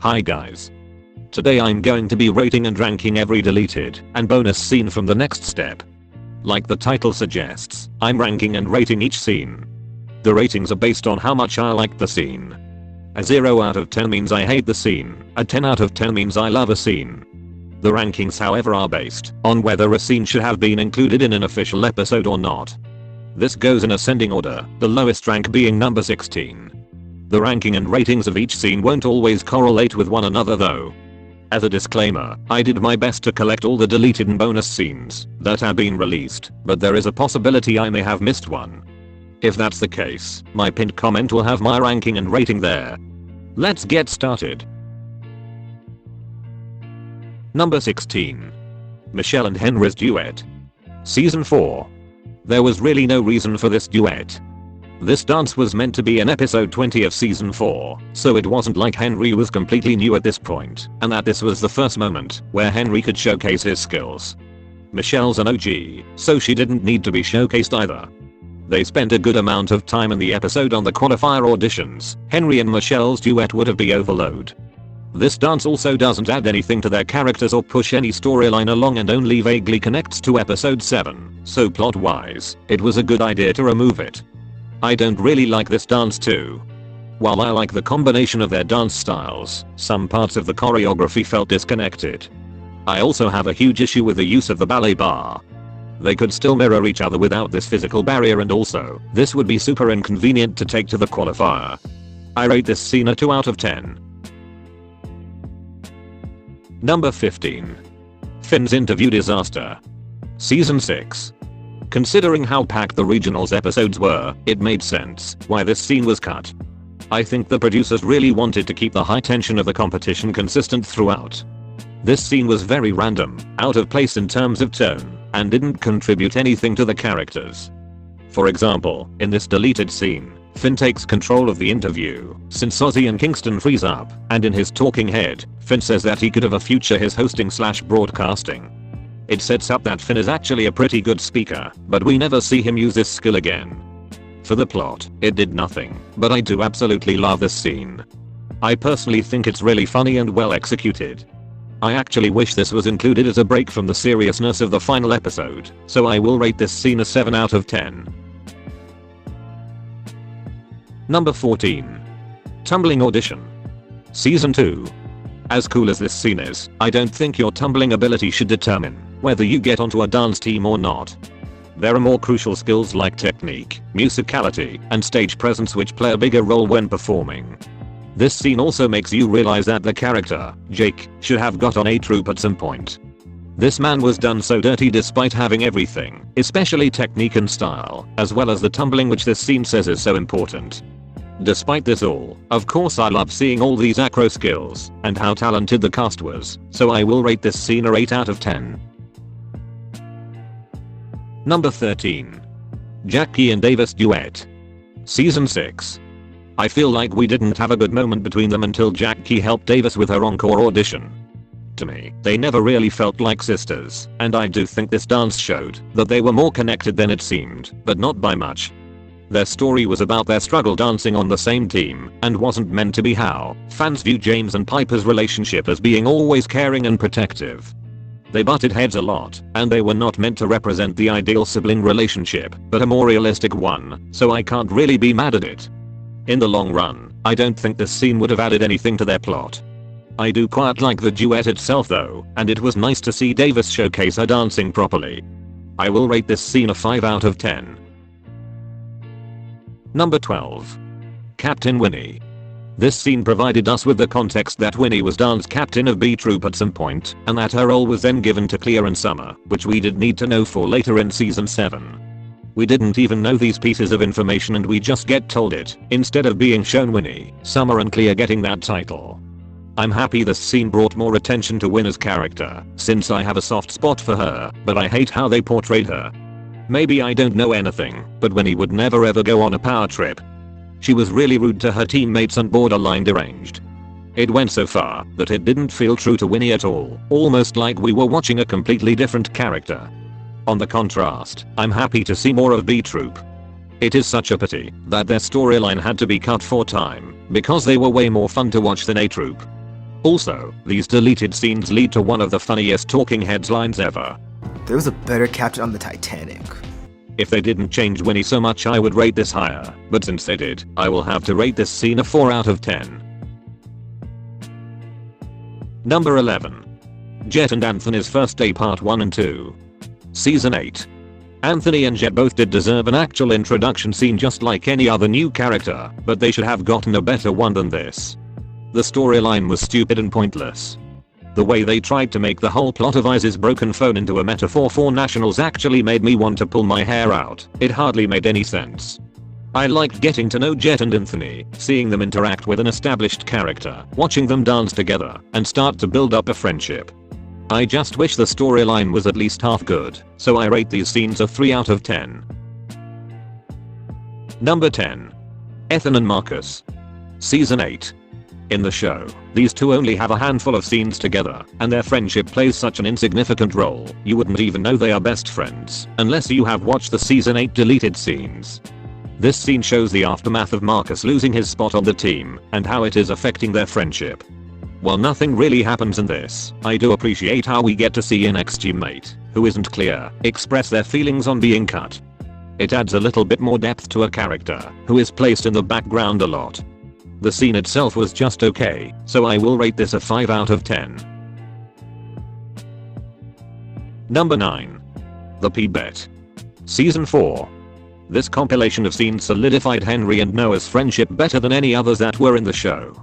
Hi guys. Today I'm going to be rating and ranking every deleted and bonus scene from the next step. Like the title suggests, I'm ranking and rating each scene. The ratings are based on how much I like the scene. A 0 out of 10 means I hate the scene, a 10 out of 10 means I love a scene. The rankings however are based on whether a scene should have been included in an official episode or not. This goes in ascending order, the lowest rank being number 16. The ranking and ratings of each scene won't always correlate with one another though. As a disclaimer, I did my best to collect all the deleted and bonus scenes that have been released, but there is a possibility I may have missed one. If that's the case, my pinned comment will have my ranking and rating there. Let's get started. Number 16. Michelle and Henry's duet. Season 4. There was really no reason for this duet. This dance was meant to be in episode 20 of season 4, so it wasn't like Henry was completely new at this point, and that this was the first moment where Henry could showcase his skills. Michelle's an OG, so she didn't need to be showcased either. They spent a good amount of time in the episode on the qualifier auditions. Henry and Michelle's duet would have been overload. This dance also doesn't add anything to their characters or push any storyline along and only vaguely connects to episode 7, so plot wise, it was a good idea to remove it. I don't really like this dance too. While I like the combination of their dance styles, some parts of the choreography felt disconnected. I also have a huge issue with the use of the ballet bar. They could still mirror each other without this physical barrier, and also, this would be super inconvenient to take to the qualifier. I rate this scene a 2 out of 10. Number 15. Finn's interview disaster. Season 6. Considering how packed the regionals episodes were, it made sense why this scene was cut. I think the producers really wanted to keep the high tension of the competition consistent throughout. This scene was very random, out of place in terms of tone, and didn't contribute anything to the characters. For example, in this deleted scene, Finn takes control of the interview, since Ozzy and Kingston freeze up, and in his talking head, Finn says that he could have a future his hosting/broadcasting. It sets up that Finn is actually a pretty good speaker, but we never see him use this skill again. For the plot, it did nothing, but I do absolutely love this scene. I personally think it's really funny and well executed. I actually wish this was included as a break from the seriousness of the final episode, so I will rate this scene a 7 out of 10. Number 14. Tumbling audition. Season 2. As cool as this scene is, I don't think your tumbling ability should determine whether you get onto a dance team or not. There are more crucial skills like technique, musicality, and stage presence which play a bigger role when performing. This scene also makes you realize that the character, Jake, should have got on A-Troop at some point. This man was done so dirty despite having everything, especially technique and style, as well as the tumbling which this scene says is so important. Despite this all, of course I love seeing all these acro skills, and how talented the cast was, so I will rate this scene a 8 out of 10. Number 13. Jackie and Davis duet. Season 6. I feel like we didn't have a good moment between them until Jackie helped Davis with her encore audition. To me, they never really felt like sisters, and I do think this dance showed that they were more connected than it seemed, but not by much. Their story was about their struggle dancing on the same team, and wasn't meant to be how fans view James and Piper's relationship as being always caring and protective. They butted heads a lot, and they were not meant to represent the ideal sibling relationship, but a more realistic one, so I can't really be mad at it. In the long run, I don't think this scene would have added anything to their plot. I do quite like the duet itself though, and it was nice to see Davis showcase her dancing properly. I will rate this scene a 5 out of 10. Number 12. Captain Winnie. This scene provided us with the context that Winnie was dance captain of B-Troop at some point, and that her role was then given to Clea and Summer, which we did need to know for later in season 7. We didn't even know these pieces of information and we just get told it, instead of being shown Winnie, Summer and Clea getting that title. I'm happy this scene brought more attention to Winnie's character, since I have a soft spot for her, but I hate how they portrayed her. Maybe I don't know anything, but Winnie would never ever go on a power trip. She was really rude to her teammates and borderline deranged. It went so far that it didn't feel true to Winnie at all, almost like we were watching a completely different character. On the contrast, I'm happy to see more of B-Troop. It is such a pity that their storyline had to be cut for time, because they were way more fun to watch than A-Troop. Also, these deleted scenes lead to one of the funniest talking heads lines ever. There was a better captain on the Titanic. If they didn't change Winnie so much I would rate this higher, but since they did, I will have to rate this scene a 4 out of 10. Number 11. Jet and Anthony's First Day Part 1 and 2. Season 8. Anthony and Jet both did deserve an actual introduction scene just like any other new character, but they should have gotten a better one than this. The storyline was stupid and pointless. The way they tried to make the whole plot of Iz's broken phone into a metaphor for nationals actually made me want to pull my hair out. It hardly made any sense. I liked getting to know Jet and Anthony, seeing them interact with an established character, watching them dance together, and start to build up a friendship. I just wish the storyline was at least half good, so I rate these scenes a 3 out of 10. Number 10. Ethan and Marcus. Season 8. In the show, these two only have a handful of scenes together, and their friendship plays such an insignificant role, you wouldn't even know they are best friends, unless you have watched the season 8 deleted scenes. This scene shows the aftermath of Marcus losing his spot on the team, and how it is affecting their friendship. While nothing really happens in this, I do appreciate how we get to see an ex-teammate, who isn't clear, express their feelings on being cut. It adds a little bit more depth to a character, who is placed in the background a lot. The scene itself was just okay, so I will rate this a 5 out of 10. Number 9. The P-Bet. Season 4. This compilation of scenes solidified Henry and Noah's friendship better than any others that were in the show.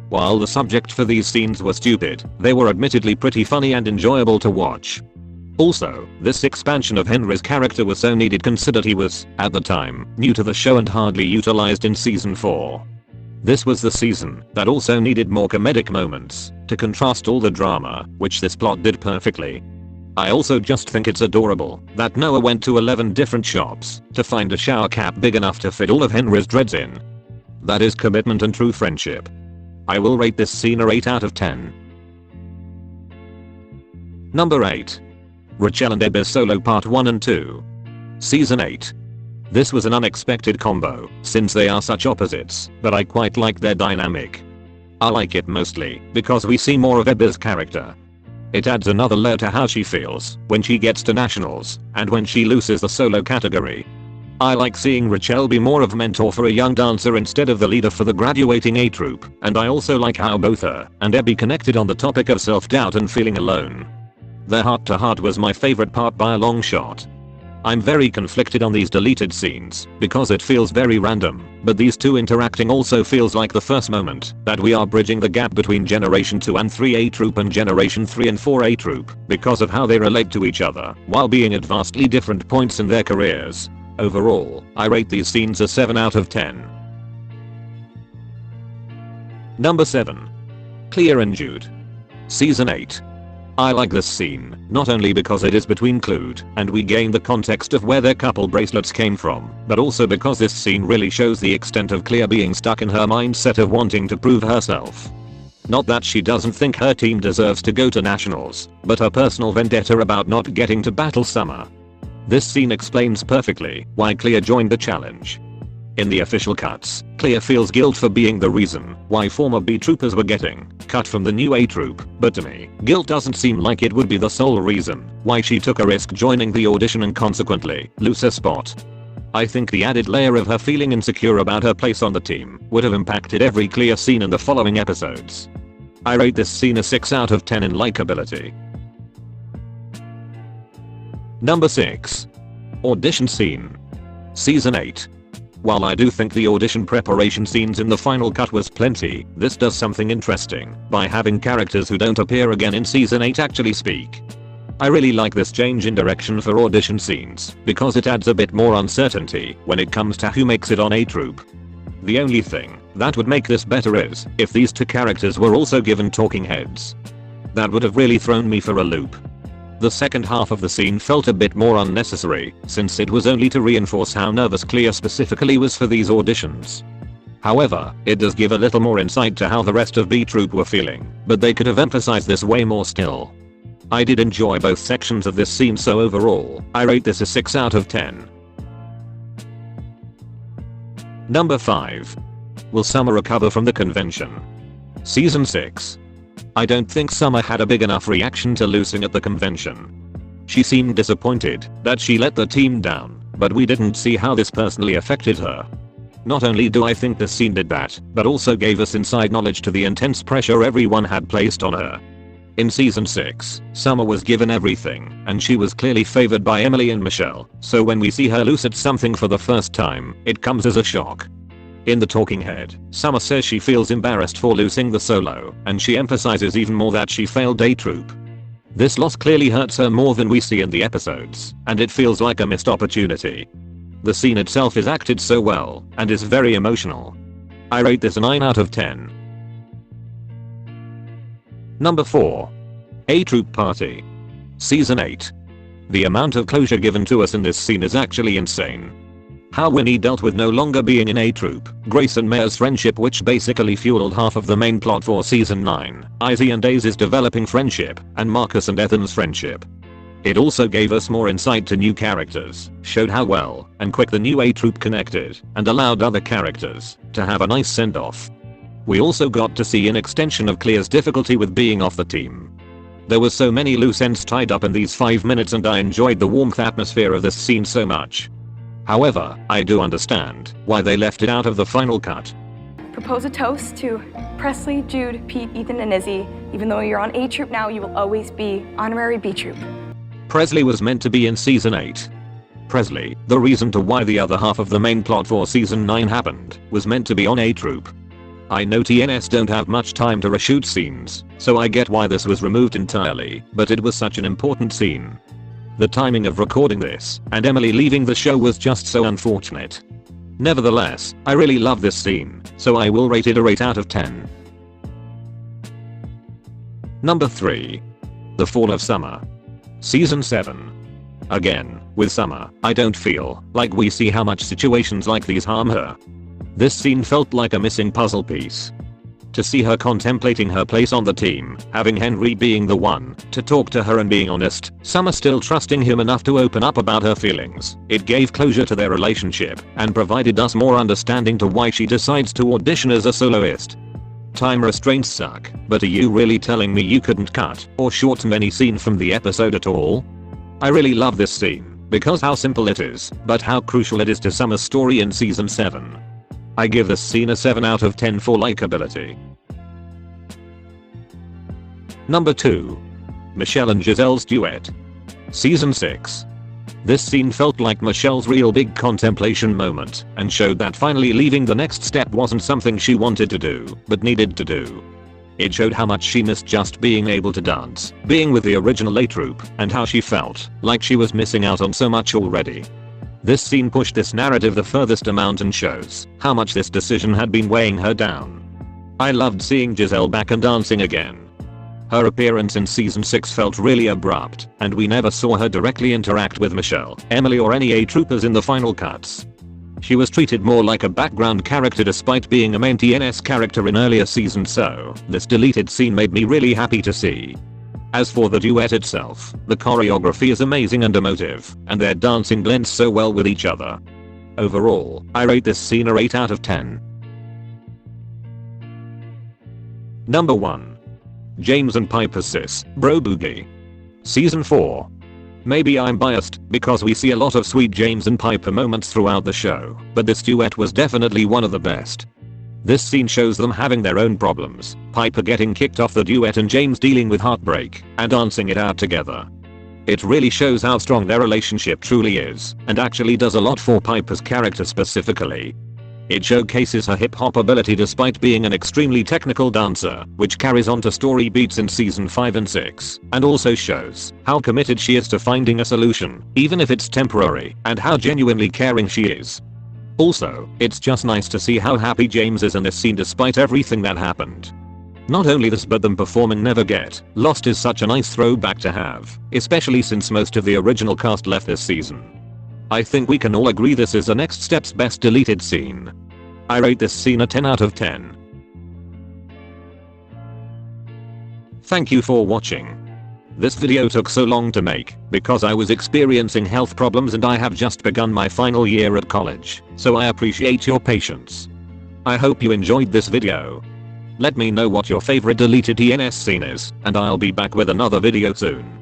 While the subject for these scenes were stupid, they were admittedly pretty funny and enjoyable to watch. Also, this expansion of Henry's character was so needed considered he was, at the time, new to the show and hardly utilized in season 4. This was the season that also needed more comedic moments to contrast all the drama, which this plot did perfectly. I also just think it's adorable that Noah went to 11 different shops to find a shower cap big enough to fit all of Henry's dreads in. That is commitment and true friendship. I will rate this scene a 8 out of 10. Number 8. Rachel and Ebis Solo Part 1 and 2. Season 8. This was an unexpected combo, since they are such opposites, but I quite like their dynamic. I like it mostly because we see more of Ebba's character. It adds another layer to how she feels when she gets to nationals, and when she loses the solo category. I like seeing Rachel be more of a mentor for a young dancer instead of the leader for the graduating A troop, and I also like how both her and Ebby connected on the topic of self-doubt and feeling alone. Their heart-to-heart was my favorite part by a long shot. I'm very conflicted on these deleted scenes because it feels very random, but these two interacting also feels like the first moment that we are bridging the gap between Generation 2 and 3 A Troop and Generation 3 and 4 A Troop because of how they relate to each other while being at vastly different points in their careers. Overall, I rate these scenes a 7 out of 10. Number 7. Clea and Jude. Season 8. I like this scene, not only because it is between Clued and we gain the context of where their couple bracelets came from, but also because this scene really shows the extent of Clea being stuck in her mindset of wanting to prove herself. Not that she doesn't think her team deserves to go to nationals, but her personal vendetta about not getting to Battle Summer. This scene explains perfectly why Clea joined the challenge. In the official cuts, Clea feels guilt for being the reason why former B troopers were getting cut from the new A troop, but to me, guilt doesn't seem like it would be the sole reason why she took a risk joining the audition and consequently lose her spot. I think the added layer of her feeling insecure about her place on the team would have impacted every Clea scene in the following episodes. I rate this scene a 6 out of 10 in likability. Number 6. Audition Scene. Season 8. While I do think the audition preparation scenes in the final cut was plenty, this does something interesting by having characters who don't appear again in season 8 actually speak. I really like this change in direction for audition scenes because it adds a bit more uncertainty when it comes to who makes it on A Troop. The only thing that would make this better is if these two characters were also given talking heads. That would have really thrown me for a loop. The second half of the scene felt a bit more unnecessary, since it was only to reinforce how nervous Clea specifically was for these auditions. However, it does give a little more insight to how the rest of B Troop were feeling, but they could have emphasized this way more still. I did enjoy both sections of this scene, so overall, I rate this a 6 out of 10. Number 5. Will Summer recover from the convention? Season 6. I don't think Summer had a big enough reaction to losing at the convention. She seemed disappointed that she let the team down, but we didn't see how this personally affected her. Not only do I think this scene did that, but also gave us inside knowledge to the intense pressure everyone had placed on her. In season 6, Summer was given everything, and she was clearly favored by Emily and Michelle, so when we see her lose at something for the first time, it comes as a shock. In the talking head, Summer says she feels embarrassed for losing the solo, and she emphasizes even more that she failed A Troop. This loss clearly hurts her more than we see in the episodes, and it feels like a missed opportunity. The scene itself is acted so well, and is very emotional. I rate this a 9 out of 10. Number 4. A Troop Party. Season 8. The amount of closure given to us in this scene is actually insane. How Winnie dealt with no longer being in A Troop, Grace and Maya's friendship which basically fueled half of the main plot for season 9, Izzy and Daisy's developing friendship, and Marcus and Ethan's friendship. It also gave us more insight to new characters, showed how well and quick the new A Troop connected, and allowed other characters to have a nice send-off. We also got to see an extension of Clear's difficulty with being off the team. There were so many loose ends tied up in these 5 minutes and I enjoyed the warmth atmosphere of this scene so much. However, I do understand why they left it out of the final cut. Propose a toast to Presley, Jude, Pete, Ethan, and Izzy. Even though you're on A Troop now, you will always be honorary B Troop. Presley was meant to be in season 8. Presley, the reason to why the other half of the main plot for season 9 happened, was meant to be on A Troop. I know TNS don't have much time to reshoot scenes, so I get why this was removed entirely, but it was such an important scene. The timing of recording this, and Emily leaving the show was just so unfortunate. Nevertheless, I really love this scene, so I will rate it a 8 out of 10. Number 3. The Fall of Summer. Season 7. Again, with Summer, I don't feel like we see how much situations like these harm her. This scene felt like a missing puzzle piece. To see her contemplating her place on the team, having Henry being the one to talk to her and being honest, Summer still trusting him enough to open up about her feelings, it gave closure to their relationship and provided us more understanding to why she decides to audition as a soloist. Time restraints suck, but are you really telling me you couldn't cut or shorten any scene from the episode at all? I really love this scene because how simple it is, but how crucial it is to Summer's story in season 7. I give this scene a 7 out of 10 for likability. Number 2. Michelle and Giselle's duet. Season 6. This scene felt like Michelle's real big contemplation moment and showed that finally leaving the next step wasn't something she wanted to do, but needed to do. It showed how much she missed just being able to dance, being with the original A Troop, and how she felt like she was missing out on so much already. This scene pushed this narrative the furthest amount and shows how much this decision had been weighing her down. I loved seeing Giselle back and dancing again. Her appearance in season 6 felt really abrupt, and we never saw her directly interact with Michelle, Emily or any A Troopers in the final cuts. She was treated more like a background character despite being a main TNS character in earlier seasons, so this deleted scene made me really happy to see. As for the duet itself, the choreography is amazing and emotive, and their dancing blends so well with each other. Overall, I rate this scene a 8 out of 10. Number 1. James and Piper's Sis, Bro Boogie. Season 4. Maybe I'm biased because we see a lot of sweet James and Piper moments throughout the show, but this duet was definitely one of the best. This scene shows them having their own problems, Piper getting kicked off the duet and James dealing with heartbreak and dancing it out together. It really shows how strong their relationship truly is, and actually does a lot for Piper's character specifically. It showcases her hip-hop ability despite being an extremely technical dancer, which carries on to story beats in season 5 and 6, and also shows how committed she is to finding a solution, even if it's temporary, and how genuinely caring she is. Also, it's just nice to see how happy James is in this scene despite everything that happened. Not only this, but them performing Never Get Lost is such a nice throwback to have, especially since most of the original cast left this season. I think we can all agree this is the next step's best deleted scene. I rate this scene a 10 out of 10. Thank you for watching. This video took so long to make because I was experiencing health problems and I have just begun my final year at college, so I appreciate your patience. I hope you enjoyed this video. Let me know what your favorite deleted TNS scene is, and I'll be back with another video soon.